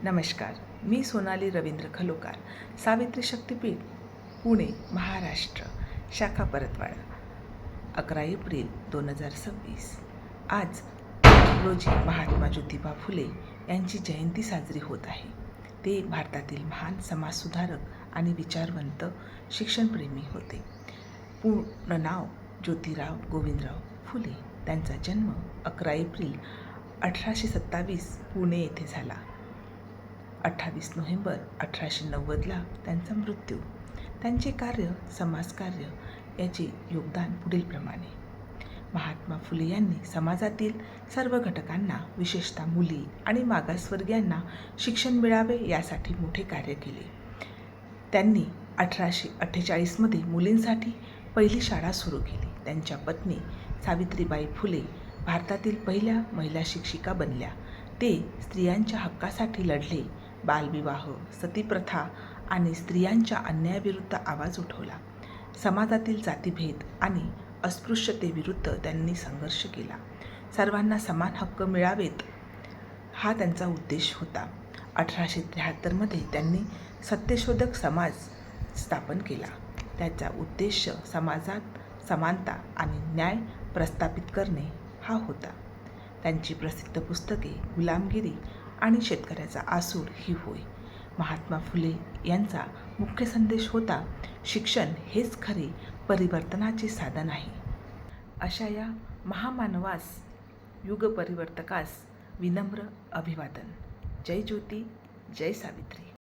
नमस्कार. मी सोनाली रवींद्र खलोकार, सावित्री शक्तीपीठ, पुणे, महाराष्ट्र, शाखा परतवाडा. 11 एप्रिल 2026. आज रोजी महात्मा ज्योतिबा फुले यांची जयंती साजरी होत आहे. ते भारतातील महान समाजसुधारक आणि विचारवंत शिक्षणप्रेमी होते. पूर्ण नाव ज्योतिराव गोविंदराव फुले. त्यांचा जन्म 11 एप्रिल 1827 पुणे येथे झाला. 28 नोव्हेंबर 1890ला त्यांचा मृत्यू. त्यांचे कार्य, समाजकार्य याचे योगदान पुढीलप्रमाणे. महात्मा फुले यांनी समाजातील सर्व घटकांना, विशेषतः मुली आणि मागासवर्गीयांना शिक्षण मिळावे यासाठी मोठे कार्य केले. त्यांनी 1848मध्ये मुलींसाठी पहिली शाळा सुरू केली. त्यांच्या पत्नी सावित्रीबाई फुले भारतातील पहिल्या महिला शिक्षिका बनल्या. ते स्त्रियांच्या हक्कासाठी लढले. बालविवाह, सतीप्रथा आणि स्त्रियांच्या अन्यायाविरुद्ध आवाज उठवला. समाजातील जातीभेद आणि अस्पृश्यतेविरुद्ध त्यांनी संघर्ष केला. सर्वांना समान हक्क मिळावेत हा त्यांचा उद्देश होता. 1873मध्ये त्यांनी सत्यशोधक समाज स्थापन केला. त्याचा उद्देश समाजात समानता आणि न्याय प्रस्थापित करणे हा होता. त्यांची प्रसिद्ध पुस्तके गुलामगिरी आणि शेतकऱ्याचा आसूड ही होय. महात्मा फुले यांचा मुख्य संदेश होता, शिक्षण हेच खरे परिवर्तनाचे साधन आहे. अशा या महामानवास, युगपरिवर्तकास विनम्र अभिवादन. जय ज्योती, जय सावित्री.